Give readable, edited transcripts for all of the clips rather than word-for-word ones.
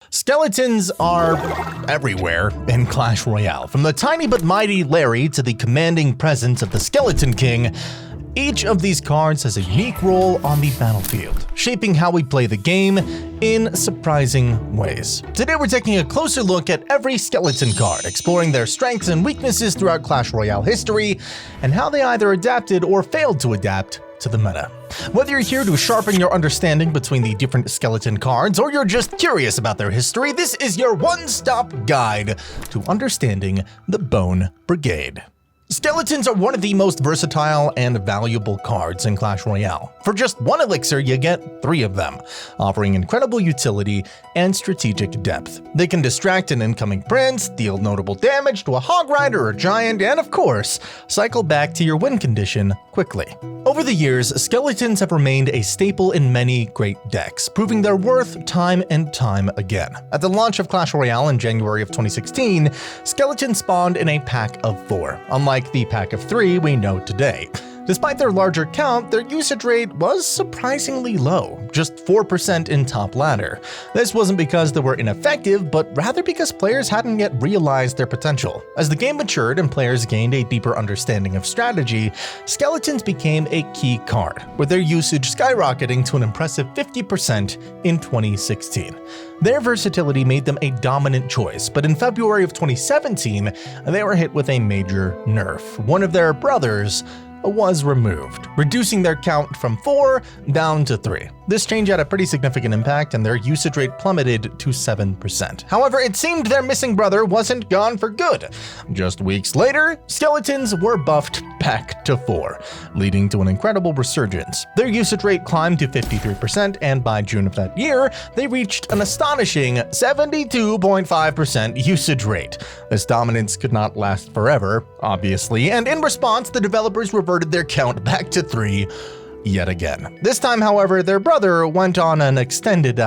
Skeletons are everywhere in Clash Royale. From the tiny but mighty Larry to the commanding presence of the Skeleton King, each of these cards has a unique role on the battlefield, shaping how we play the game in surprising ways. Today we're taking a closer look at every skeleton card, exploring their strengths and weaknesses throughout Clash Royale history, and how they either adapted or failed to adapt to the meta. Whether you're here to sharpen your understanding between the different skeleton cards, or you're just curious about their history, this is your one-stop guide to understanding the Bone Brigade. Skeletons are one of the most versatile and valuable cards in Clash Royale. For just one elixir, you get 3 of them, offering incredible utility and strategic depth. They can distract an incoming prince, deal notable damage to a hog rider or giant, and of course, cycle back to your win condition quickly. Over the years, skeletons have remained a staple in many great decks, proving their worth time and time again. At the launch of Clash Royale in January of 2016, skeletons spawned in a pack of 4, unlike the pack of 3 we know today. Despite their larger count, their usage rate was surprisingly low, just 4% in top ladder. This wasn't because they were ineffective, but rather because players hadn't yet realized their potential. As the game matured and players gained a deeper understanding of strategy, skeletons became a key card, with their usage skyrocketing to an impressive 50% in 2016. Their versatility made them a dominant choice, but in February of 2017, they were hit with a major nerf. One of their brothers was removed, reducing their count from 4 down to 3. This change had a pretty significant impact, and their usage rate plummeted to 7%. However, it seemed their missing brother wasn't gone for good. Just weeks later, skeletons were buffed back to 4, leading to an incredible resurgence. Their usage rate climbed to 53%, and by June of that year, they reached an astonishing 72.5% usage rate. This dominance could not last forever, obviously, and in response, the developers reverted their count back to 3 yet again. This time, however, their brother went on an extended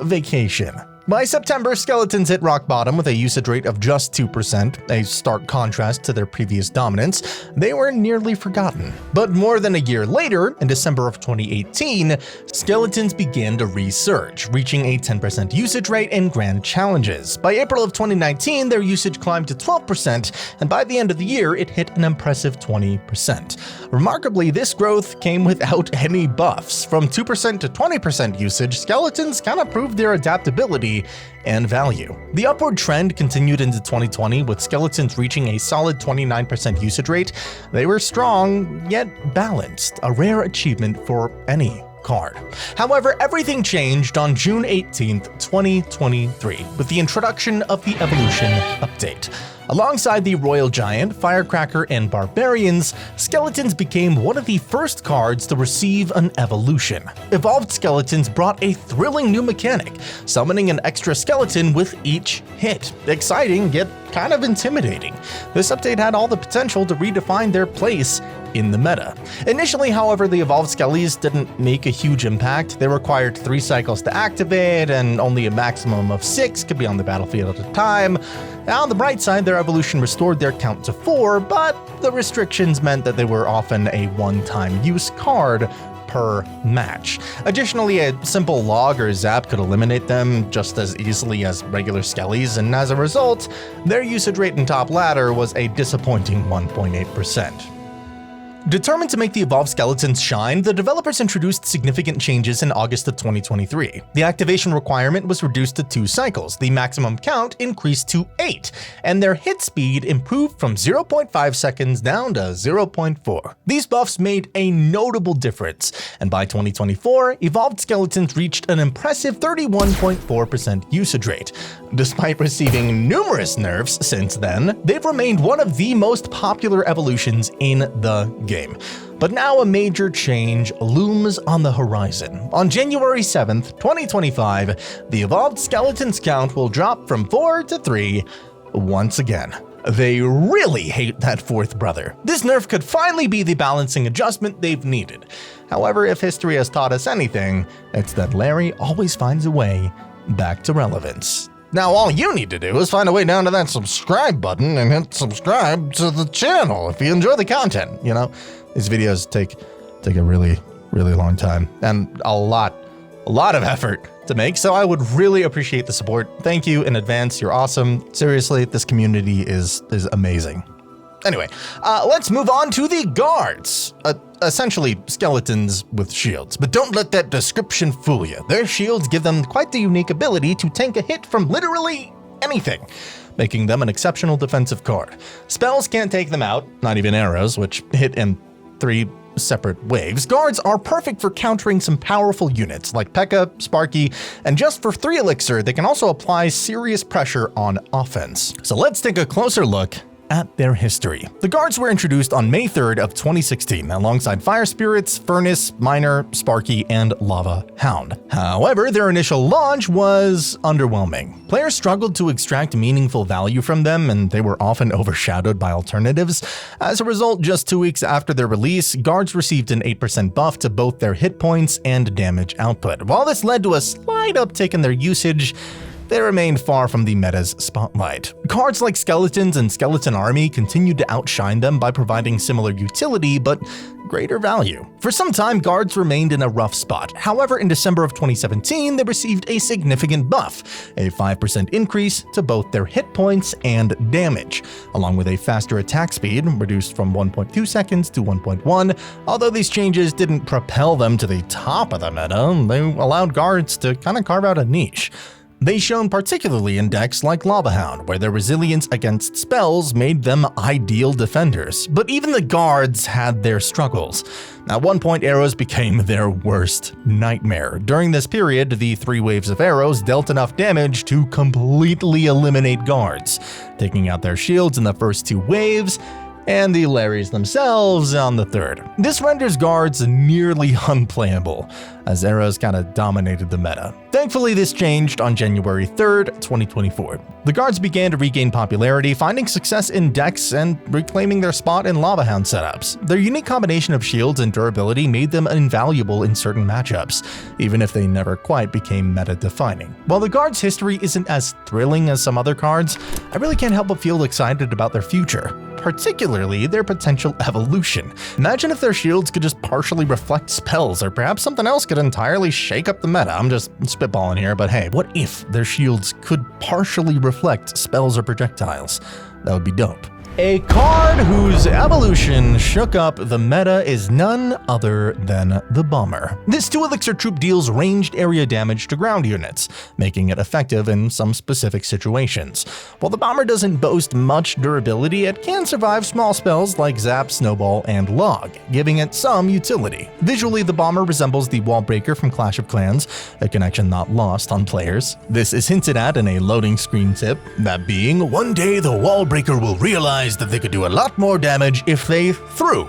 vacation. By September, skeletons hit rock bottom with a usage rate of just 2%, a stark contrast to their previous dominance. They were nearly forgotten. But more than a year later, in December of 2018, skeletons began to resurge, reaching a 10% usage rate in grand challenges. By April of 2019, their usage climbed to 12%, and by the end of the year, it hit an impressive 20%. Remarkably, this growth came without any buffs. From 2% to 20% usage, skeletons kind of proved their adaptability and value. The upward trend continued into 2020, with skeletons reaching a solid 29% usage rate. They were strong, yet balanced, a rare achievement for any card. However, everything changed on June 18th, 2023, with the introduction of the Evolution update. Alongside the Royal Giant, Firecracker, and Barbarians, skeletons became one of the first cards to receive an evolution. Evolved skeletons brought a thrilling new mechanic, summoning an extra skeleton with each hit. Exciting, yet kind of intimidating. This update had all the potential to redefine their place in the meta. Initially, however, the evolved skellies didn't make a huge impact. They required 3 cycles to activate, and only a maximum of 6 could be on the battlefield at a time. Now, on the bright side, their evolution restored their count to 4, but the restrictions meant that they were often a one-time use card per match. Additionally, a simple log or zap could eliminate them just as easily as regular skellies, and as a result, their usage rate in top ladder was a disappointing 1.8%. Determined to make the evolved skeletons shine, the developers introduced significant changes in August of 2023. The activation requirement was reduced to 2 cycles, the maximum count increased to 8, and their hit speed improved from 0.5 seconds down to 0.4. These buffs made a notable difference, and by 2024, evolved skeletons reached an impressive 31.4% usage rate. Despite receiving numerous nerfs since then, they've remained one of the most popular evolutions in the game. But now a major change looms on the horizon. On January 7th, 2025, the evolved skeletons count will drop from 4 to 3 once again. They really hate that 4th brother. This nerf could finally be the balancing adjustment they've needed. However, if history has taught us anything, it's that Larry always finds a way back to relevance. Now all you need to do is find a way down to that subscribe button and hit subscribe to the channel if you enjoy the content. You know, these videos take a really long time and a lot of effort to make, so I would really appreciate the support. Thank you in advance. You're awesome. Seriously, this community is amazing. Anyway, let's move on to the guards. Essentially skeletons with shields, but don't let that description fool you. Their shields give them quite the unique ability to tank a hit from literally anything, making them an exceptional defensive card. Spells can't take them out, not even arrows, which hit in 3 separate waves. Guards are perfect for countering some powerful units like P.E.K.K.A, Sparky, and just for 3 elixir, they can also apply serious pressure on offense. So let's take a closer look at their history. The guards were introduced on May 3rd of 2016 alongside Fire Spirits, Furnace, Miner, Sparky, and Lava Hound. However, their initial launch was underwhelming. Players struggled to extract meaningful value from them, and they were often overshadowed by alternatives. As a result, just 2 weeks after their release, guards received an 8% buff to both their hit points and damage output. While this led to a slight uptick in their usage, they remained far from the meta's spotlight. Cards like Skeletons and Skeleton Army continued to outshine them by providing similar utility, but greater value. For some time, guards remained in a rough spot. However, in December of 2017, they received a significant buff, a 5% increase to both their hit points and damage, along with a faster attack speed, reduced from 1.2 seconds to 1.1. Although these changes didn't propel them to the top of the meta, they allowed guards to kind of carve out a niche. They shone particularly in decks like Lava Hound, where their resilience against spells made them ideal defenders. But even the guards had their struggles. At one point, arrows became their worst nightmare. During this period, the 3 waves of arrows dealt enough damage to completely eliminate guards, taking out their shields in the first 2 waves, and the Larrys themselves on the 3rd. This renders guards nearly unplayable, as arrows kinda dominated the meta. Thankfully, this changed on January 3rd, 2024. The guards began to regain popularity, finding success in decks and reclaiming their spot in Lava Hound setups. Their unique combination of shields and durability made them invaluable in certain matchups, even if they never quite became meta-defining. While the guards' history isn't as thrilling as some other cards, I really can't help but feel excited about their future, particularly their potential evolution. Imagine if their shields could just partially reflect spells, or perhaps something else could entirely shake up the meta. I'm just spitballing here, but hey, what if their shields could partially reflect spells or projectiles? That would be dope. A card whose evolution shook up the meta is none other than the Bomber. This 2 elixir troop deals ranged area damage to ground units, making it effective in some specific situations. While the Bomber doesn't boast much durability, it can survive small spells like Zap, Snowball, and Log, giving it some utility. Visually, the Bomber resembles the Wallbreaker from Clash of Clans, a connection not lost on players. This is hinted at in a loading screen tip, that being, one day the Wallbreaker will realize that they could do a lot more damage if they threw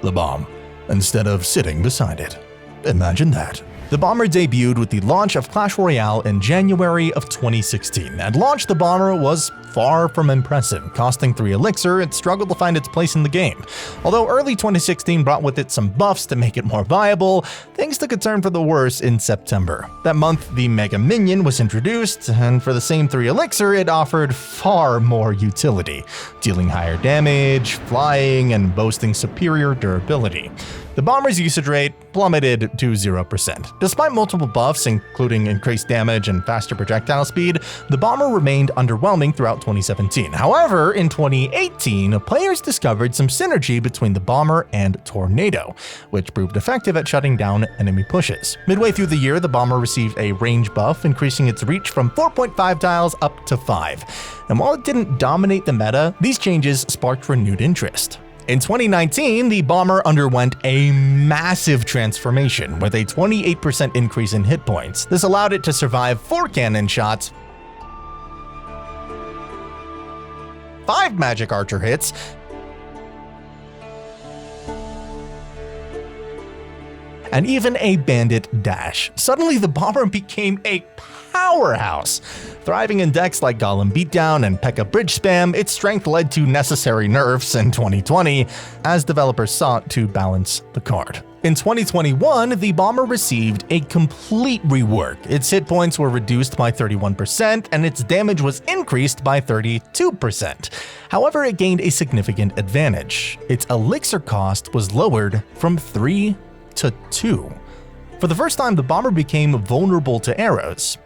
the bomb instead of sitting beside it. Imagine that. The Bomber debuted with the launch of Clash Royale in January of 2016. At launch, the Bomber was far from impressive. Costing 3 elixir, it struggled to find its place in the game. Although early 2016 brought with it some buffs to make it more viable, things took a turn for the worse in September. That month, the Mega Minion was introduced, and for the same 3 elixir, it offered far more utility, dealing higher damage, flying, and boasting superior durability. The Bomber's usage rate plummeted to 0%. Despite multiple buffs, including increased damage and faster projectile speed, the Bomber remained underwhelming throughout 2017. However, in 2018, players discovered some synergy between the Bomber and Tornado, which proved effective at shutting down enemy pushes. Midway through the year, the Bomber received a range buff, increasing its reach from 4.5 tiles up to 5. And while it didn't dominate the meta, these changes sparked renewed interest. In 2019, the Bomber underwent a massive transformation with a 28% increase in hit points. This allowed it to survive 4 cannon shots, 5 magic archer hits, and even a bandit dash. Suddenly, the Bomber became a powerhouse. Thriving in decks like Golem Beatdown and P.E.K.K.A Bridge Spam, its strength led to necessary nerfs in 2020 as developers sought to balance the card. In 2021, the Bomber received a complete rework. Its hit points were reduced by 31%, and its damage was increased by 32%. However, it gained a significant advantage. Its elixir cost was lowered from 3 to 2. For the first time, the bomber became vulnerable to arrows.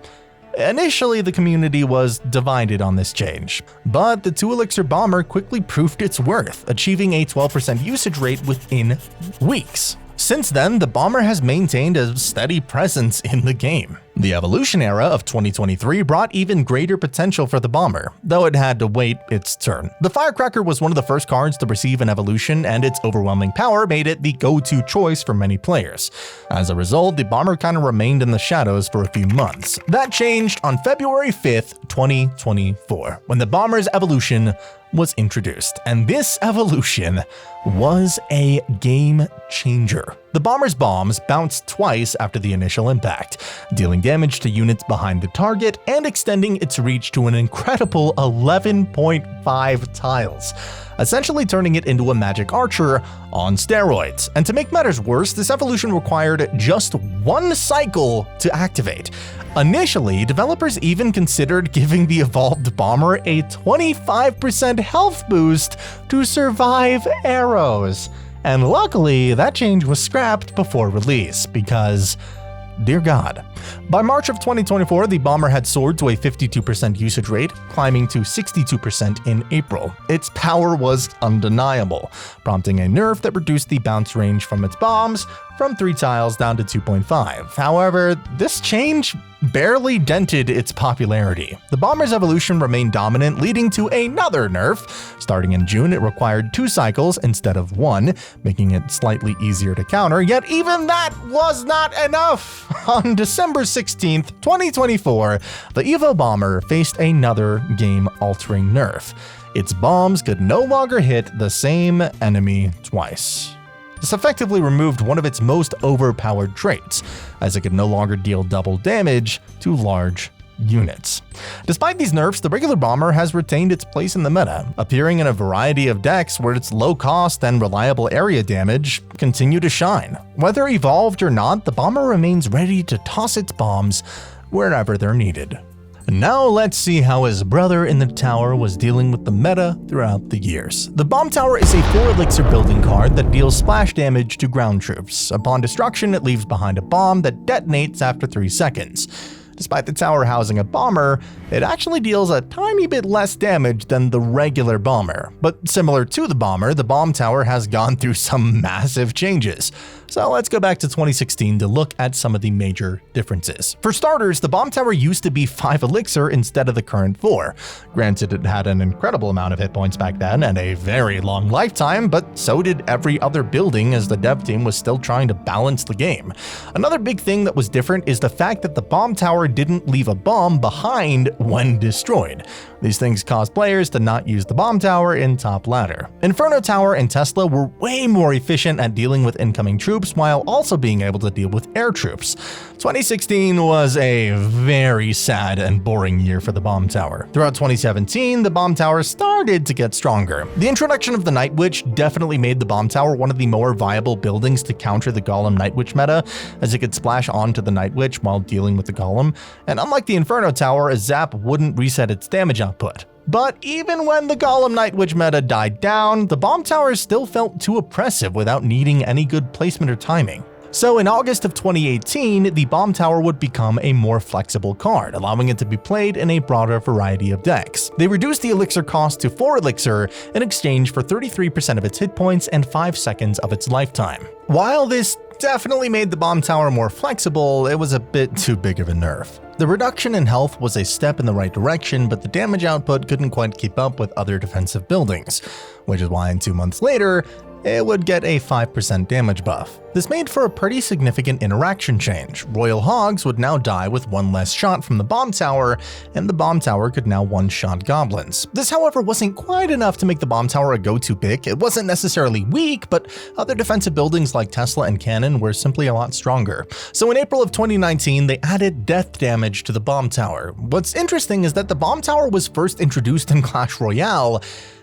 Initially, the community was divided on this change, but the 2-elixir bomber quickly proved its worth, achieving a 12% usage rate within weeks. Since then, the bomber has maintained a steady presence in the game. The evolution era of 2023 brought even greater potential for the bomber, though it had to wait its turn. The firecracker was one of the first cards to receive an evolution, and its overwhelming power made it the go-to choice for many players. As a result, the bomber kind of remained in the shadows for a few months. That changed on February 5th, 2024, when the bomber's evolution was introduced, and this evolution was a game changer. The bomber's bombs bounced twice after the initial impact, dealing damage to units behind the target and extending its reach to an incredible 11.5 tiles, essentially turning it into a magic archer on steroids. And to make matters worse, this evolution required just one cycle to activate. Initially, developers even considered giving the evolved bomber a 25% health boost to survive arrows. And luckily, that change was scrapped before release, because dear God. By March of 2024, the bomber had soared to a 52% usage rate, climbing to 62% in April. Its power was undeniable, prompting a nerf that reduced the bounce range from its bombs from 3 tiles down to 2.5. However, this change barely dented its popularity. The bomber's evolution remained dominant, leading to another nerf. Starting in June, it required 2 cycles instead of 1, making it slightly easier to counter, yet even that was not enough. On December 16th, 2024, the Evo bomber faced another game-altering nerf. Its bombs could no longer hit the same enemy twice. This effectively removed one of its most overpowered traits, as it could no longer deal double damage to large units. Despite these nerfs, the regular bomber has retained its place in the meta, appearing in a variety of decks where its low cost and reliable area damage continue to shine. Whether evolved or not, the bomber remains ready to toss its bombs wherever they're needed. Now let's see how his brother in the tower was dealing with the meta throughout the years. The Bomb Tower is a 4-elixir building card that deals splash damage to ground troops. Upon destruction, it leaves behind a bomb that detonates after 3 seconds. Despite the tower housing a bomber, it actually deals a tiny bit less damage than the regular bomber. But similar to the bomber, the Bomb Tower has gone through some massive changes. So let's go back to 2016 to look at some of the major differences. For starters, the Bomb Tower used to be 5 elixir instead of the current 4. Granted, it had an incredible amount of hit points back then and a very long lifetime, but so did every other building, as the dev team was still trying to balance the game. Another big thing that was different is the fact that the Bomb Tower didn't leave a bomb behind when destroyed. These things caused players to not use the Bomb Tower in top ladder. Inferno Tower and Tesla were way more efficient at dealing with incoming troops while also being able to deal with air troops. 2016 was a very sad and boring year for the Bomb Tower. Throughout 2017, the Bomb Tower started to get stronger. The introduction of the Night Witch definitely made the Bomb Tower one of the more viable buildings to counter the Golem Night Witch meta, as it could splash onto the Night Witch while dealing with the Golem, and unlike the Inferno Tower, a zap wouldn't reset its damage output. But even when the Golem Night Witch meta died down, the Bomb Tower still felt too oppressive without needing any good placement or timing. So in August of 2018, the Bomb Tower would become a more flexible card, allowing it to be played in a broader variety of decks. They reduced the elixir cost to 4 elixir in exchange for 33% of its hit points and 5 seconds of its lifetime. While this definitely made the Bomb Tower more flexible, it was a bit too big of a nerf. The reduction in health was a step in the right direction, but the damage output couldn't quite keep up with other defensive buildings, which is why 2 months later, it would get a 5% damage buff. This made for a pretty significant interaction change. Royal Hogs would now die with 1 less shot from the Bomb Tower, and the Bomb Tower could now one-shot goblins. This, however, wasn't quite enough to make the Bomb Tower a go-to pick. It wasn't necessarily weak, but other defensive buildings like Tesla and Cannon were simply a lot stronger. So in April of 2019, they added death damage to the Bomb Tower. What's interesting is that the Bomb Tower was first introduced in Clash Royale,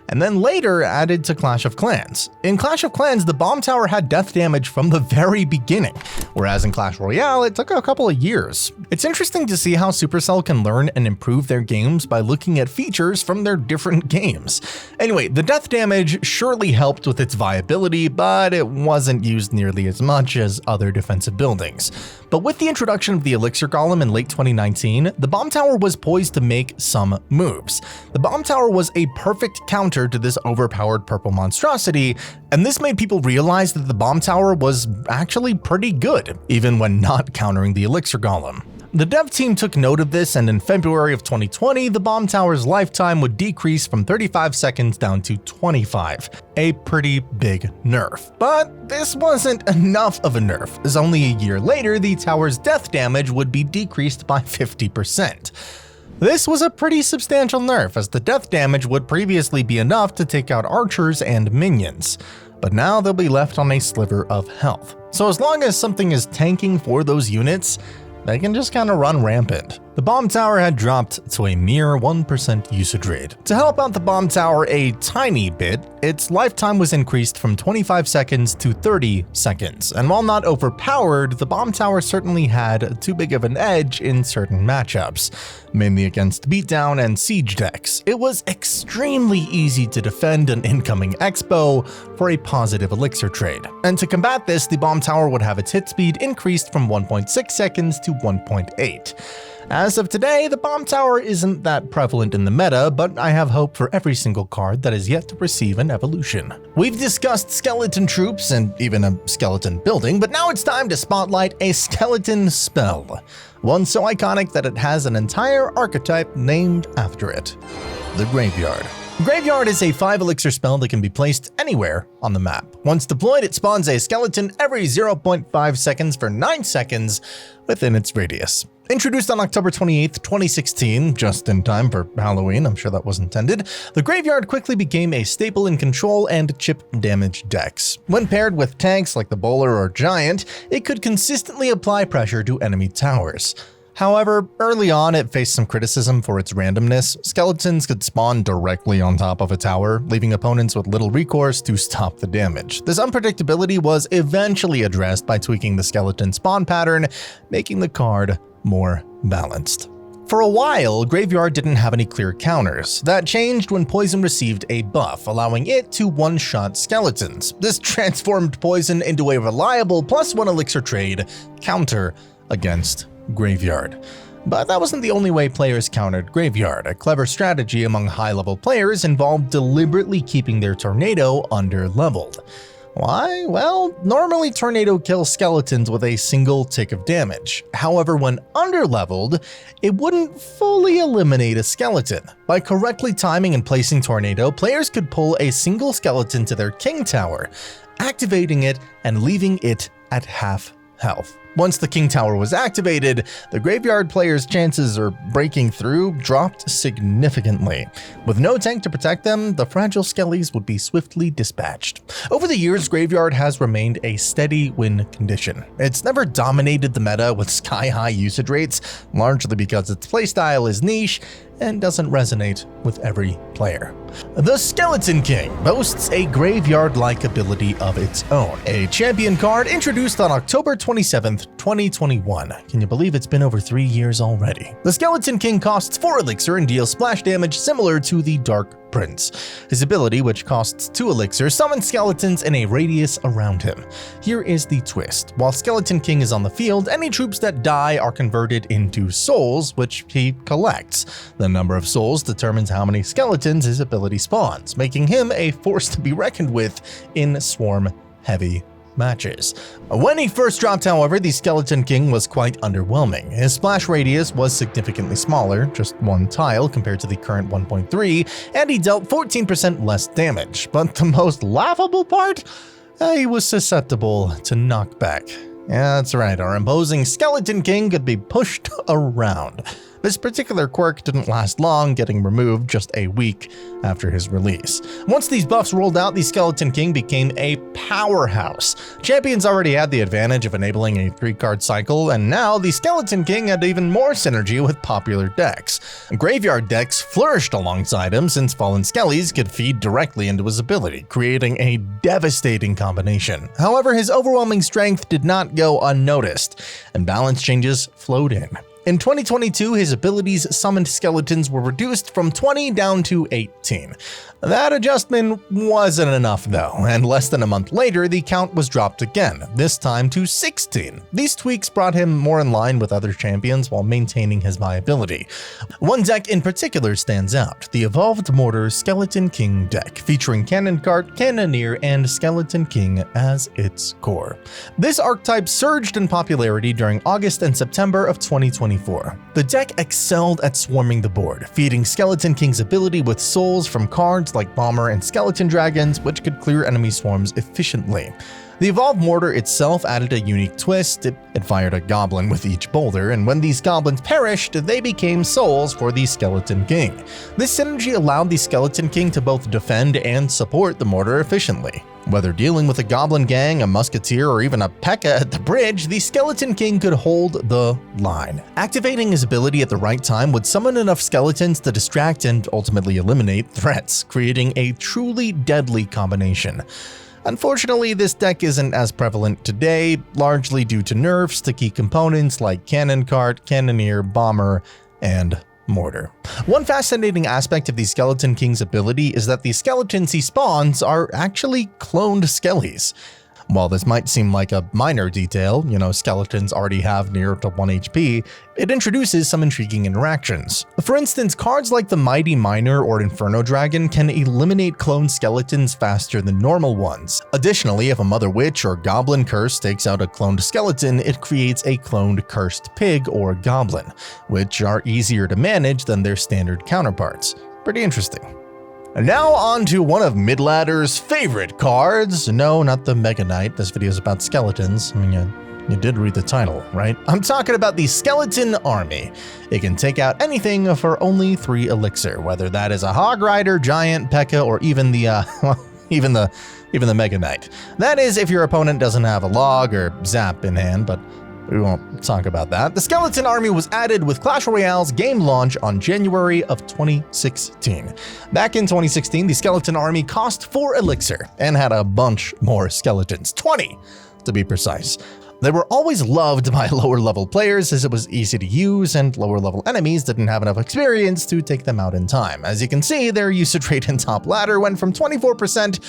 and then later added to Clash of Clans. In Clash of Clans, the Bomb Tower had death damage from the very beginning, whereas in Clash Royale, it took a couple of years. It's interesting to see how Supercell can learn and improve their games by looking at features from their different games. Anyway, the death damage surely helped with its viability, but it wasn't used nearly as much as other defensive buildings. But with the introduction of the Elixir Golem in late 2019, the Bomb Tower was poised to make some moves. The Bomb Tower was a perfect counter to this overpowered purple monstrosity, and this made people realize that the Bomb Tower was actually pretty good, even when not countering the Elixir Golem. The dev team took note of this, and in February of 2020, the Bomb Tower's lifetime would decrease from 35 seconds down to 25. A pretty big nerf. But this wasn't enough of a nerf, as only a year later, the tower's death damage would be decreased by 50%. This was a pretty substantial nerf, as the death damage would previously be enough to take out archers and minions. But now they'll be left on a sliver of health. So as long as something is tanking for those units, they can just kind of run rampant. The Bomb Tower had dropped to a mere 1% usage rate. To help out the Bomb Tower a tiny bit, its lifetime was increased from 25 seconds to 30 seconds, and while not overpowered, the Bomb Tower certainly had too big of an edge in certain matchups, mainly against beatdown and siege decks. It was extremely easy to defend an incoming Expo for a positive elixir trade, and to combat this, the Bomb Tower would have its hit speed increased from 1.6 seconds to 1.8. As of today, the Bomb Tower isn't that prevalent in the meta, but I have hope for every single card that is yet to receive an evolution. We've discussed skeleton troops and even a skeleton building, but now it's time to spotlight a skeleton spell. One so iconic that it has an entire archetype named after it: the Graveyard. Graveyard is a 5 elixir spell that can be placed anywhere on the map. Once deployed, it spawns a skeleton every 0.5 seconds for 9 seconds within its radius. Introduced on October 28, 2016, just in time for Halloween, I'm sure that was intended, the Graveyard quickly became a staple in control and chip damage decks. When paired with tanks like the Bowler or Giant, it could consistently apply pressure to enemy towers. However, early on it faced some criticism for its randomness. Skeletons could spawn directly on top of a tower, leaving opponents with little recourse to stop the damage. This unpredictability was eventually addressed by tweaking the skeleton spawn pattern, making the card more balanced. For a while, Graveyard didn't have any clear counters. That changed when Poison received a buff, allowing it to one-shot skeletons. This transformed Poison into a reliable +1 elixir trade counter against Graveyard. But that wasn't the only way players countered Graveyard. A clever strategy among high-level players involved deliberately keeping their Tornado under-leveled. Why? Well, normally Tornado kills skeletons with a single tick of damage. However, when under-leveled, it wouldn't fully eliminate a skeleton. By correctly timing and placing Tornado, players could pull a single skeleton to their King Tower, activating it and leaving it at half health. Once the King Tower was activated, the Graveyard players' chances of breaking through dropped significantly. With no tank to protect them, the fragile skellies would be swiftly dispatched. Over the years, Graveyard has remained a steady win condition. It's never dominated the meta with sky-high usage rates, largely because its playstyle is niche and doesn't resonate with every player. The Skeleton King boasts a Graveyard-like ability of its own, a champion card introduced on October 27th, 2021. Can you believe it's been over 3 years already? The Skeleton King costs 4 elixir and deals splash damage similar to the Dark Prince. His ability, which costs 2 elixir, summons skeletons in a radius around him. Here is the twist. While Skeleton King is on the field, any troops that die are converted into souls, which he collects. The number of souls determines how many skeletons his ability spawns, making him a force to be reckoned with in swarm-heavy matches. When he first dropped, however, the Skeleton King was quite underwhelming. His splash radius was significantly smaller, just 1 tile compared to the current 1.3, and he dealt 14% less damage. But the most laughable part? He was susceptible to knockback. Yeah, that's right, our imposing Skeleton King could be pushed around. This particular quirk didn't last long, getting removed just a week after his release. Once these buffs rolled out, the Skeleton King became a powerhouse. Champions already had the advantage of enabling a 3-card cycle, and now the Skeleton King had even more synergy with popular decks. Graveyard decks flourished alongside him since fallen skellies could feed directly into his ability, creating a devastating combination. However, his overwhelming strength did not go unnoticed, and balance changes flowed in. In 2022, his abilities summoned skeletons were reduced from 20 down to 18. That adjustment wasn't enough though, and less than a month later, the count was dropped again, this time to 16. These tweaks brought him more in line with other champions while maintaining his viability. One deck in particular stands out, the Evolved Mortar Skeleton King deck, featuring Cannon Cart, Cannoneer, and Skeleton King as its core. This archetype surged in popularity during August and September of 2024. The deck excelled at swarming the board, feeding Skeleton King's ability with souls from cards like Bomber and Skeleton Dragons, which could clear enemy swarms efficiently. The Evolved Mortar itself added a unique twist. It fired a goblin with each boulder, and when these goblins perished, they became souls for the Skeleton King. This synergy allowed the Skeleton King to both defend and support the mortar efficiently. Whether dealing with a goblin gang, a musketeer, or even a P.E.K.K.A. at the bridge, the Skeleton King could hold the line. Activating his ability at the right time would summon enough skeletons to distract and ultimately eliminate threats, creating a truly deadly combination. Unfortunately, this deck isn't as prevalent today, largely due to nerfs to key components like Cannon Cart, Cannoneer, Bomber, and Mortar. One fascinating aspect of the Skeleton King's ability is that the skeletons he spawns are actually cloned skellies. While this might seem like a minor detail, skeletons already have near to 1 HP, it introduces some intriguing interactions. For instance, cards like the Mighty Miner or Inferno Dragon can eliminate cloned skeletons faster than normal ones. Additionally, if a Mother Witch or Goblin Curse takes out a cloned skeleton, it creates a cloned Cursed Pig or Goblin, which are easier to manage than their standard counterparts. Pretty interesting. And now on to one of Midladder's favorite cards. No, not the Mega Knight. This video is about skeletons. I mean, you did read the title, right? I'm talking about the Skeleton Army. It can take out anything for only 3 elixir, whether that is a Hog Rider, Giant, P.E.K.K.A., or even the Mega Knight. That is if your opponent doesn't have a log or zap in hand, but we won't talk about that. The Skeleton Army was added with Clash Royale's game launch on January of 2016. Back in 2016, the Skeleton Army cost 4 elixir and had a bunch more skeletons, 20 to be precise. They were always loved by lower level players as it was easy to use and lower level enemies didn't have enough experience to take them out in time. As you can see, their usage rate in top ladder went from 24%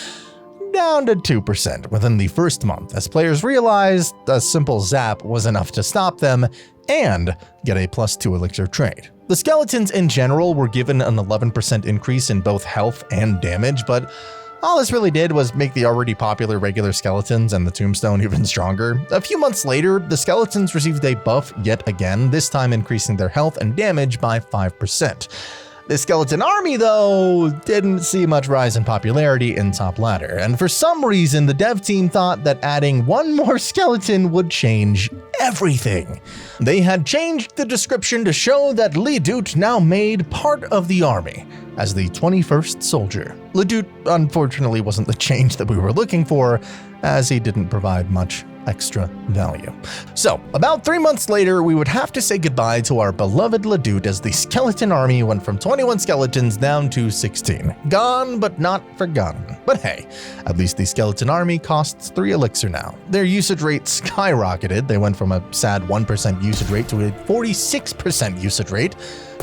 down to 2% within the first month, as players realized a simple zap was enough to stop them and get a +2 elixir trade. The skeletons in general were given an 11% increase in both health and damage, but all this really did was make the already popular regular skeletons and the Tombstone even stronger. A few months later, the skeletons received a buff yet again, this time increasing their health and damage by 5%. The Skeleton Army, though, didn't see much rise in popularity in top ladder, and for some reason the dev team thought that adding one more skeleton would change everything. They had changed the description to show that Ledoux now made part of the army as the 21st soldier. Ledoux unfortunately wasn't the change that we were looking for, as he didn't provide much extra value. So, about 3 months later, we would have to say goodbye to our beloved Ledoux as the Skeleton Army went from 21 skeletons down to 16. Gone, but not forgotten. But hey, at least the Skeleton Army costs 3 elixir now. Their usage rate skyrocketed. They went from a sad 1% usage rate to a 46% usage rate.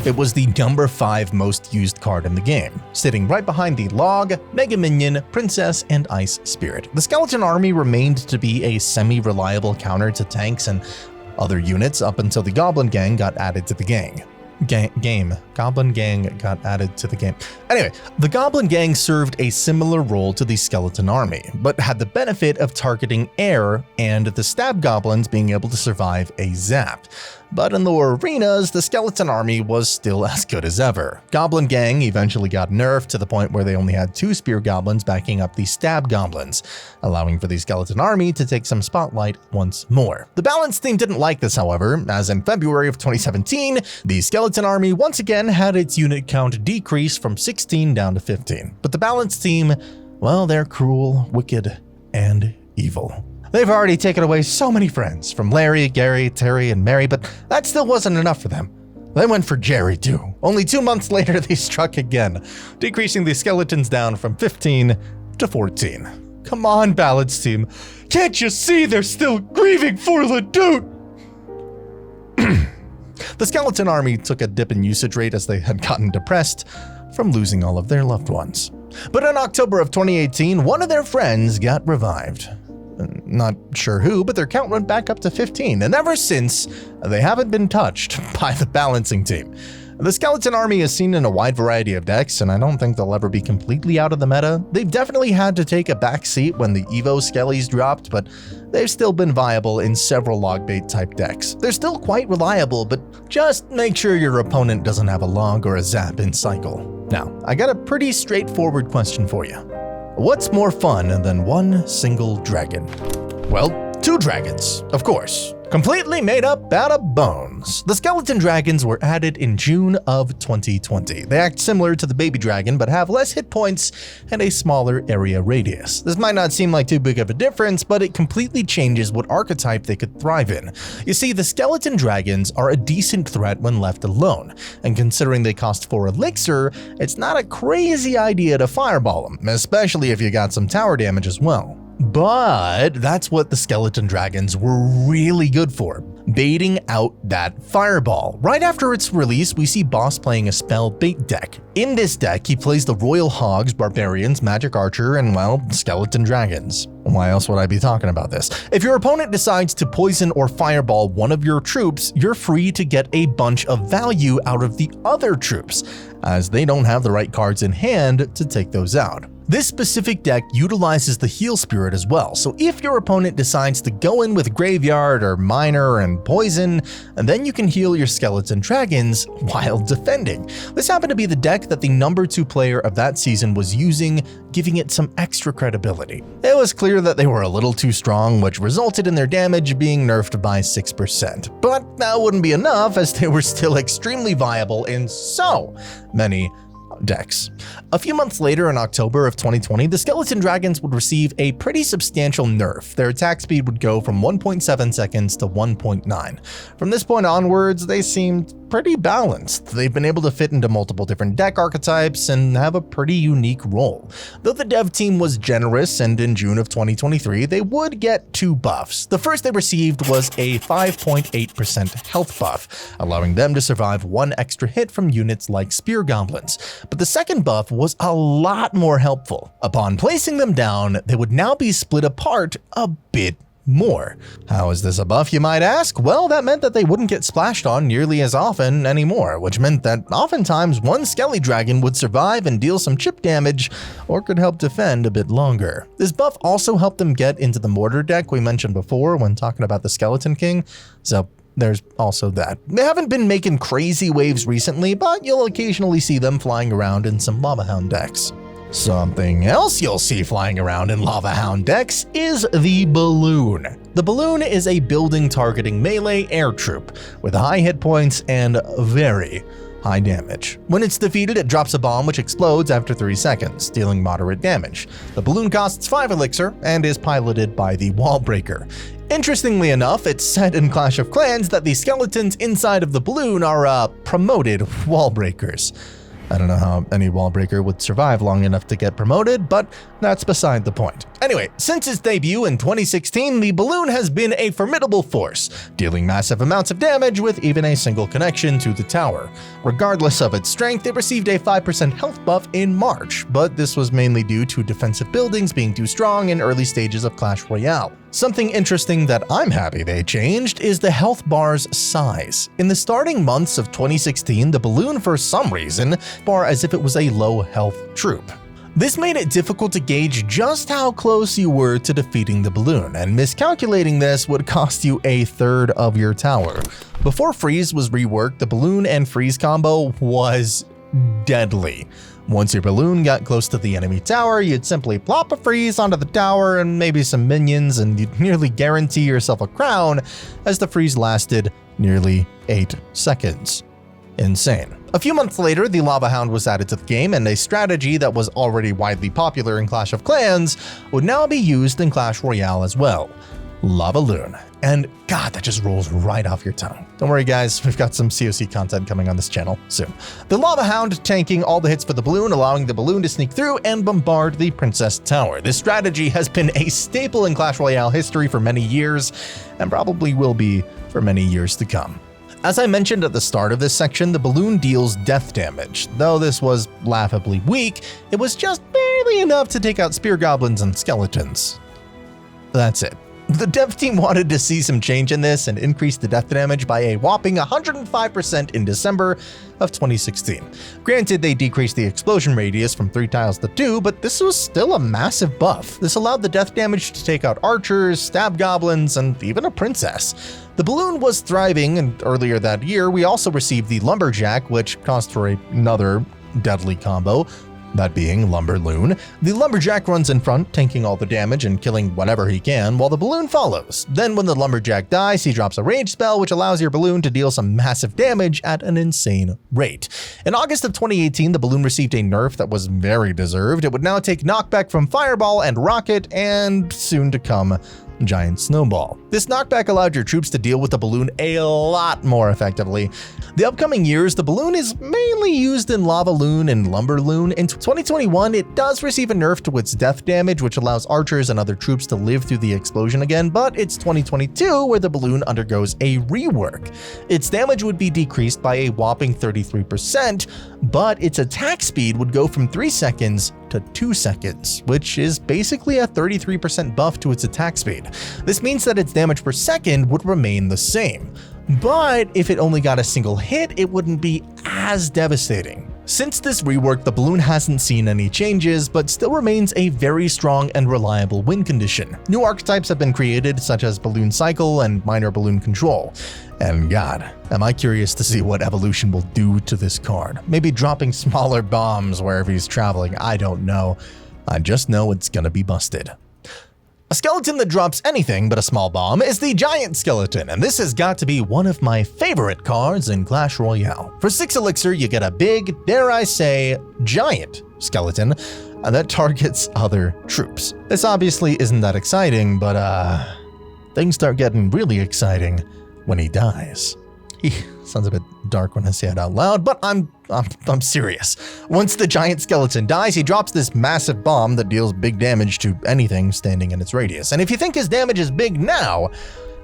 It was the number 5 most used card in the game, sitting right behind the Log, Mega Minion, Princess, and Ice Spirit. The Skeleton Army remained to be a semi-reliable counter to tanks and other units up until the Goblin Gang got added to the game. Goblin Gang got added to the game. Anyway, the Goblin Gang served a similar role to the Skeleton Army, but had the benefit of targeting air and the stab goblins being able to survive a zap. But in the arenas, the skeleton army was still as good as ever. Goblin Gang eventually got nerfed to the point where they only had 2 spear goblins backing up the stab goblins, allowing for the skeleton army to take some spotlight once more. The balance team didn't like this, however, as in February of 2017, the skeleton army once again had its unit count decrease from 16 down to 15. But the balance team, well, they're cruel, wicked, and evil. They've already taken away so many friends, from Larry, Gary, Terry, and Mary, but that still wasn't enough for them. They went for Jerry too. Only 2 months later, they struck again, decreasing the skeletons down from 15 to 14. Come on, balance team. Can't you see they're still grieving for the dude? The skeleton army took a dip in usage rate as they had gotten depressed from losing all of their loved ones. But in October of 2018, one of their friends got revived. Not sure who, but their count went back up to 15, and ever since, they haven't been touched by the balancing team. The skeleton army is seen in a wide variety of decks, and I don't think they'll ever be completely out of the meta. They've definitely had to take a back seat when the Evo Skellies dropped, but they've still been viable in several log bait type decks. They're still quite reliable, but just make sure your opponent doesn't have a log or a zap in cycle. Now, I got a pretty straightforward question for you. What's more fun than one single dragon? Well, 2 dragons, of course. Completely made up out of bones. The skeleton dragons were added in June of 2020. They act similar to the baby dragon, but have less hit points and a smaller area radius. This might not seem like too big of a difference, but it completely changes what archetype they could thrive in. You see, the skeleton dragons are a decent threat when left alone, and considering they cost 4 elixir, it's not a crazy idea to fireball them, especially if you got some tower damage as well. But that's what the skeleton dragons were really good for, baiting out that fireball. Right after its release, we see Boss playing a spell bait deck. In this deck, he plays the Royal Hogs, Barbarians, Magic Archer, and well, skeleton dragons. Why else would I be talking about this? If your opponent decides to poison or fireball one of your troops, you're free to get a bunch of value out of the other troops, as they don't have the right cards in hand to take those out. This specific deck utilizes the heal spirit as well, so if your opponent decides to go in with Graveyard or Miner and Poison, and then you can heal your skeleton dragons while defending. This happened to be the deck that the number 2 player of that season was using, giving it some extra credibility. It was clear that they were a little too strong, which resulted in their damage being nerfed by 6%. But that wouldn't be enough, as they were still extremely viable in so many decks. A few months later, in October of 2020, the skeleton dragons would receive a pretty substantial nerf. Their attack speed would go from 1.7 seconds to 1.9. From this point onwards, they seemed pretty balanced. They've been able to fit into multiple different deck archetypes and have a pretty unique role. Though the dev team was generous, and in June of 2023, they would get 2 buffs. The first they received was a 5.8% health buff, allowing them to survive 1 extra hit from units like spear goblins. But the second buff was a lot more helpful. Upon placing them down, they would now be split apart a bit more. How is this a buff, you might ask? Well, that meant that they wouldn't get splashed on nearly as often anymore, which meant that oftentimes one Skelly Dragon would survive and deal some chip damage, or could help defend a bit longer. This buff also helped them get into the mortar deck we mentioned before when talking about the Skeleton King, so there's also that. They haven't been making crazy waves recently, but you'll occasionally see them flying around in some Lava Hound decks. Something else you'll see flying around in Lava Hound decks is the Balloon. The Balloon is a building targeting melee air troop with high hit points and very high damage. When it's defeated, it drops a bomb which explodes after 3 seconds, dealing moderate damage. The Balloon costs 5 elixir and is piloted by the Wallbreaker. Interestingly enough, it's said in Clash of Clans that the skeletons inside of the Balloon are promoted Wallbreakers. I don't know how any Wallbreaker would survive long enough to get promoted, but that's beside the point. Anyway, since its debut in 2016, the Balloon has been a formidable force, dealing massive amounts of damage with even a single connection to the tower. Regardless of its strength, it received a 5% health buff in March, but this was mainly due to defensive buildings being too strong in early stages of Clash Royale. Something interesting that I'm happy they changed is the health bar's size. In the starting months of 2016, the Balloon, for some reason, bar as if it was a low health troop. This made it difficult to gauge just how close you were to defeating the balloon, and miscalculating this would cost you a third of your tower. Before freeze was reworked, the balloon and freeze combo was deadly. Once your balloon got close to the enemy tower, you'd simply plop a freeze onto the tower and maybe some minions, and you'd nearly guarantee yourself a crown, as the freeze lasted nearly 8 seconds. Insane. A few months later, the Lava Hound was added to the game, and a strategy that was already widely popular in Clash of Clans would now be used in Clash Royale as well. Lava Loon. And God, that just rolls right off your tongue. Don't worry guys, we've got some COC content coming on this channel soon. The Lava Hound tanking all the hits for the balloon, allowing the balloon to sneak through and bombard the Princess Tower. This strategy has been a staple in Clash Royale history for many years, and probably will be for many years to come. As I mentioned at the start of this section, the balloon deals death damage. Though this was laughably weak, it was just barely enough to take out spear goblins and skeletons. That's it. The dev team wanted to see some change in this and increased the death damage by a whopping 105% in December of 2016. Granted, they decreased the explosion radius from 3 tiles to 2, but this was still a massive buff. This allowed the death damage to take out archers, stab goblins, and even a princess. The balloon was thriving, and earlier that year, we also received the Lumberjack, which caused for another deadly combo, that being Lumber Loon. The Lumberjack runs in front, tanking all the damage and killing whatever he can, while the balloon follows. Then when the Lumberjack dies, he drops a rage spell, which allows your balloon to deal some massive damage at an insane rate. In August of 2018, the balloon received a nerf that was very deserved. It would now take knockback from Fireball and Rocket, and soon to come, Giant Snowball. This knockback allowed your troops to deal with the balloon a lot more effectively. The upcoming years, the balloon is mainly used in Lava Loon and Lumber Loon. In 2021, it does receive a nerf to its death damage, which allows archers and other troops to live through the explosion again, but it's 2022 where the balloon undergoes a rework. Its damage would be decreased by a whopping 33%, but its attack speed would go from 3 seconds to 2 seconds, which is basically a 33% buff to its attack speed. This means that its damage per second would remain the same, but if it only got a single hit, it wouldn't be as devastating. Since this rework, the balloon hasn't seen any changes, but still remains a very strong and reliable win condition. New archetypes have been created, such as Balloon Cycle and Minor Balloon Control. And God, am I curious to see what evolution will do to this card. Maybe dropping smaller bombs wherever he's traveling, I don't know. I just know it's gonna be busted. A skeleton that drops anything but a small bomb is the Giant Skeleton, and this has got to be one of my favorite cards in Clash Royale. For 6 elixir, you get a big, dare I say, giant skeleton that targets other troops. This obviously isn't that exciting, but things start getting really exciting when he dies. Sounds a bit dark when I say it out loud, but I'm serious. Once the Giant Skeleton dies, he drops this massive bomb that deals big damage to anything standing in its radius. And if you think his damage is big now,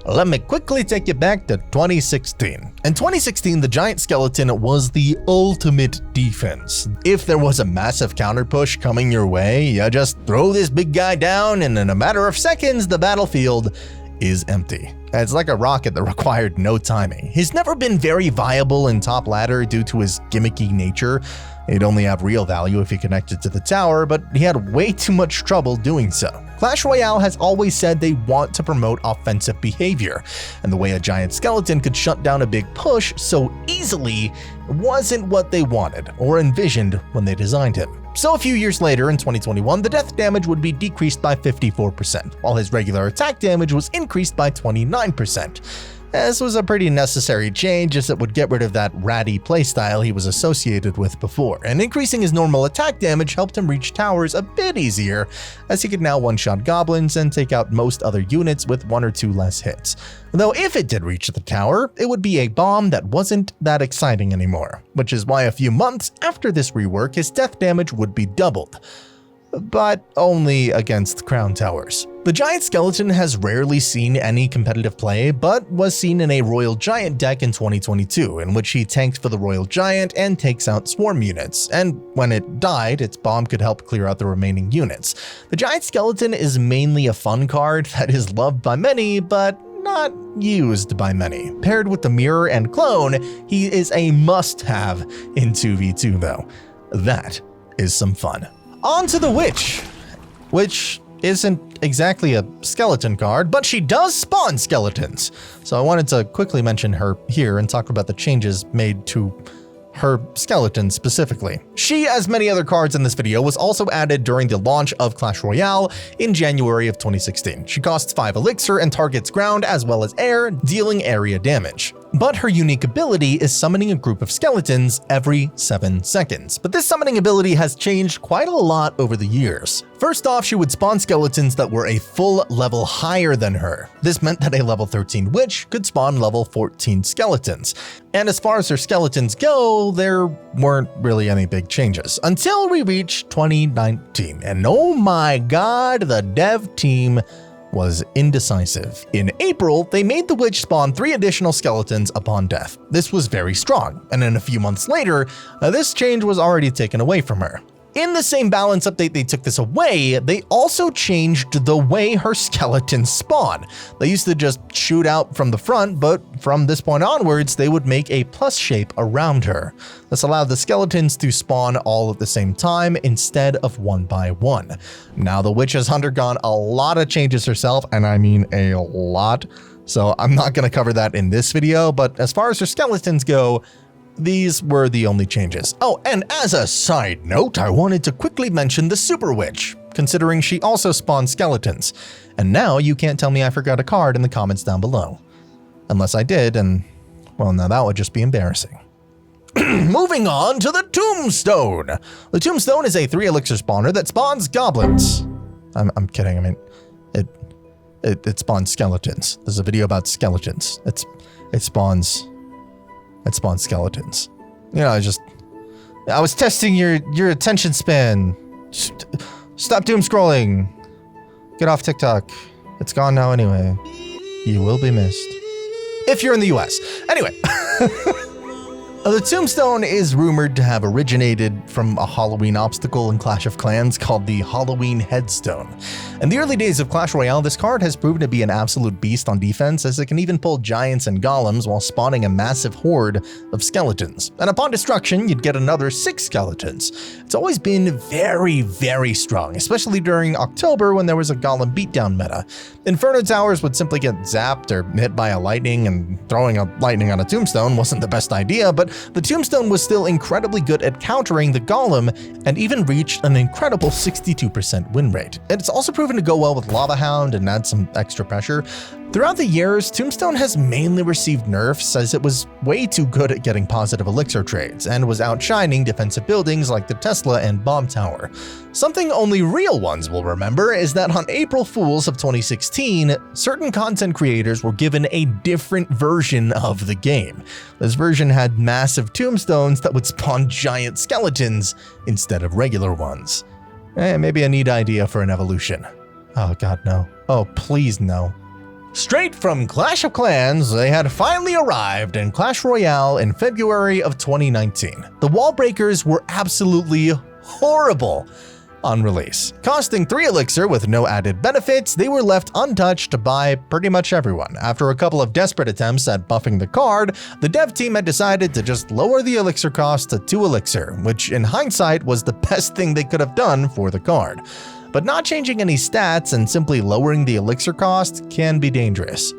let me quickly take you back to 2016. In 2016, the Giant Skeleton was the ultimate defense. If there was a massive counter push coming your way, you just throw this big guy down, and in a matter of seconds, the battlefield is empty. It's like a rocket that required no timing. He's never been very viable in top ladder due to his gimmicky nature. He'd only have real value if he connected to the tower, but he had way too much trouble doing so. Clash Royale has always said they want to promote offensive behavior, and the way a giant skeleton could shut down a big push so easily wasn't what they wanted or envisioned when they designed him. So a few years later, in 2021, the death damage would be decreased by 54%, while his regular attack damage was increased by 29%. This was a pretty necessary change, as it would get rid of that ratty playstyle he was associated with before, and increasing his normal attack damage helped him reach towers a bit easier, as he could now one-shot goblins and take out most other units with 1 or 2 less hits. Though if it did reach the tower, it would be a bomb that wasn't that exciting anymore, which is why a few months after this rework, his death damage would be doubled. But only against crown towers. The Giant Skeleton has rarely seen any competitive play, but was seen in a Royal Giant deck in 2022, in which he tanked for the Royal Giant and takes out swarm units, and when it died, its bomb could help clear out the remaining units. The Giant Skeleton is mainly a fun card that is loved by many, but not used by many. Paired with the Mirror and Clone, he is a must-have in 2v2 though. That is some fun. On to the Witch, which isn't exactly a skeleton card, but she does spawn skeletons. So I wanted to quickly mention her here and talk about the changes made to her skeleton specifically. She, as many other cards in this video, was also added during the launch of Clash Royale in January of 2016. She costs 5 elixir and targets ground as well as air, dealing area damage. But her unique ability is summoning a group of skeletons every 7 seconds. But this summoning ability has changed quite a lot over the years. First off, she would spawn skeletons that were a full level higher than her. This meant that a level 13 witch could spawn level 14 skeletons. And as far as her skeletons go, there weren't really any big changes until we reached 2019. And oh my god, the dev team was indecisive. In April, they made the witch spawn 3 additional skeletons upon death. This was very strong, and then a few months later, this change was already taken away from her. In the same balance update they took this away, they also changed the way her skeletons spawn. They used to just shoot out from the front, but from this point onwards, they would make a plus shape around her. This allowed the skeletons to spawn all at the same time instead of one by one. Now the witch has undergone a lot of changes herself, and I mean a lot, so I'm not going to cover that in this video, but as far as her skeletons go, these were the only changes. Oh, and as a side note, I wanted to quickly mention the Super Witch, considering she also spawns skeletons. And now you can't tell me I forgot a card in the comments down below. Unless I did, and well, now that would just be embarrassing. Moving on to the Tombstone. The Tombstone is a 3 elixir spawner that spawns goblins. I'm kidding, I mean, it spawns skeletons. There's a video about skeletons. It spawns skeletons. You know, I was testing your attention span. Stop doom scrolling. Get off TikTok. It's gone now anyway. You will be missed. If you're in the US. Anyway. The Tombstone is rumored to have originated from a Halloween obstacle in Clash of Clans called the Halloween Headstone. In the early days of Clash Royale, this card has proven to be an absolute beast on defense, as it can even pull giants and golems while spawning a massive horde of skeletons. And upon destruction, you'd get another 6 skeletons. It's always been very, very strong, especially during October when there was a golem beatdown meta. Inferno towers would simply get zapped or hit by a lightning, and throwing a lightning on a tombstone wasn't the best idea, but the Tombstone was still incredibly good at countering the golem and even reached an incredible 62% win rate. And it's also proven to go well with Lava Hound and add some extra pressure. Throughout the years, Tombstone has mainly received nerfs as it was way too good at getting positive elixir trades and was outshining defensive buildings like the Tesla and Bomb Tower. Something only real ones will remember is that on April Fools of 2016, certain content creators were given a different version of the game. This version had massive tombstones that would spawn giant skeletons instead of regular ones. Maybe a neat idea for an evolution. Oh god, no. Oh, please no. Straight from Clash of Clans, they had finally arrived in Clash Royale in February of 2019. The Wallbreakers were absolutely horrible on release. Costing 3 elixir with no added benefits, they were left untouched by pretty much everyone. After a couple of desperate attempts at buffing the card, the dev team had decided to just lower the elixir cost to 2 elixir, which in hindsight was the best thing they could have done for the card. But not changing any stats and simply lowering the elixir cost can be dangerous.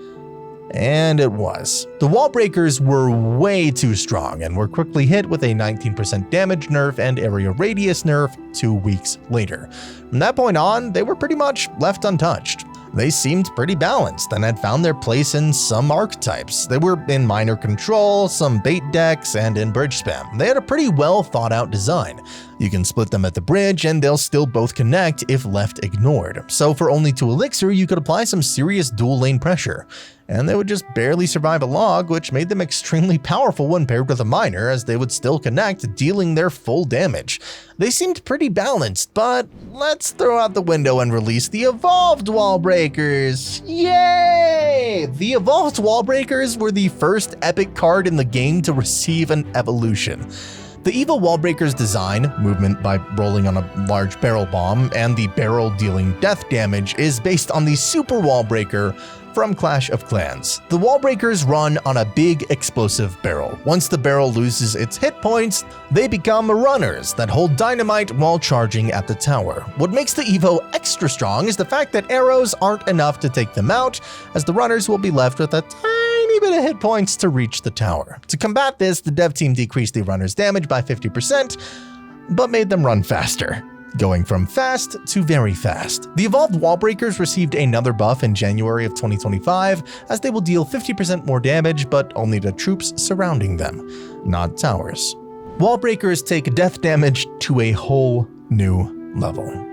And it was. The Wallbreakers were way too strong and were quickly hit with a 19% damage nerf and area radius nerf 2 weeks later. From that point on, they were pretty much left untouched. They seemed pretty balanced and had found their place in some archetypes. They were in minor control, some bait decks, and in bridge spam. They had a pretty well thought out design. You can split them at the bridge and they'll still both connect if left ignored. So for only 2 elixir, you could apply some serious dual lane pressure. And they would just barely survive a log, which made them extremely powerful when paired with a miner, as they would still connect, dealing their full damage. They seemed pretty balanced, but let's throw out the window and release the Evolved Wallbreakers. Yay! The Evolved Wallbreakers were the first epic card in the game to receive an evolution. The Evil Wallbreakers design, movement by rolling on a large barrel bomb, and the barrel dealing death damage is based on the Super Wallbreaker from Clash of Clans. The Wallbreakers run on a big explosive barrel. Once the barrel loses its hit points, they become runners that hold dynamite while charging at the tower. What makes the Evo extra strong is the fact that arrows aren't enough to take them out, as the runners will be left with a tiny bit of hit points to reach the tower. To combat this, the dev team decreased the runners' damage by 50%, but made them run faster, going from fast to very fast. The evolved Wallbreakers received another buff in January of 2025, as they will deal 50% more damage, but only to troops surrounding them, not towers. Wallbreakers take death damage to a whole new level.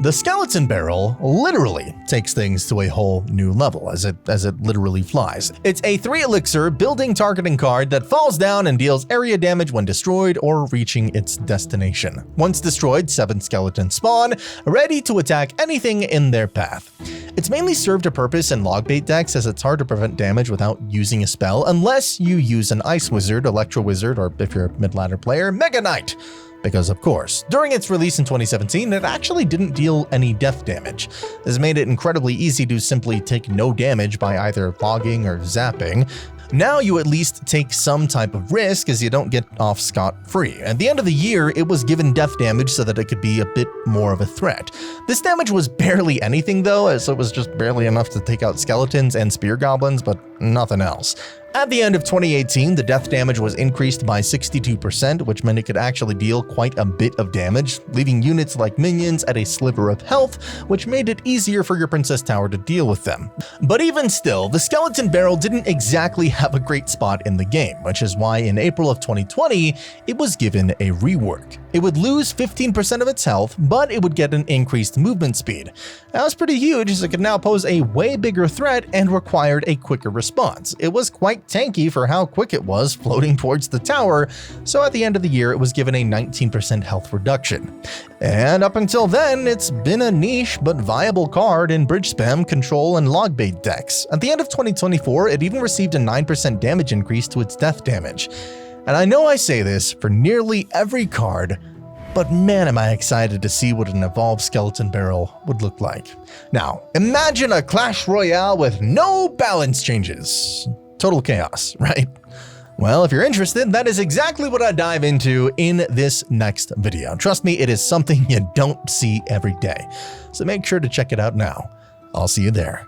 The skeleton barrel literally takes things to a whole new level, as it literally flies. It's a 3 elixir building targeting card that falls down and deals area damage when destroyed or reaching its destination. Once destroyed, 7 skeletons spawn, ready to attack anything in their path. It's mainly served a purpose in logbait decks, as it's hard to prevent damage without using a spell unless you use an Ice Wizard, Electro Wizard, or if you're a mid-ladder player, Mega Knight. Because of course, during its release in 2017, it actually didn't deal any death damage. This made it incredibly easy to simply take no damage by either logging or zapping. Now you at least take some type of risk, as you don't get off scot-free. At the end of the year, it was given death damage so that it could be a bit more of a threat. This damage was barely anything though, as it was just barely enough to take out skeletons and spear goblins, but nothing else. At the end of 2018, the death damage was increased by 62%, which meant it could actually deal quite a bit of damage, leaving units like minions at a sliver of health, which made it easier for your Princess Tower to deal with them. But even still, the skeleton barrel didn't exactly have a great spot in the game, which is why in April of 2020, it was given a rework. It would lose 15% of its health, but it would get an increased movement speed. That was pretty huge, as it could now pose a way bigger threat and required a quicker response. It was quite tanky for how quick it was floating towards the tower, so at the end of the year it was given a 19% health reduction. And up until then, it's been a niche but viable card in bridge spam, control, and logbait decks. At the end of 2024, it even received a 9% damage increase to its death damage. And I know I say this for nearly every card, but man am I excited to see what an evolved skeleton barrel would look like. Now, imagine a Clash Royale with no balance changes. Total chaos, right? Well, if you're interested, that is exactly what I dive into in this next video. Trust me, it is something you don't see every day. So make sure to check it out now. I'll see you there.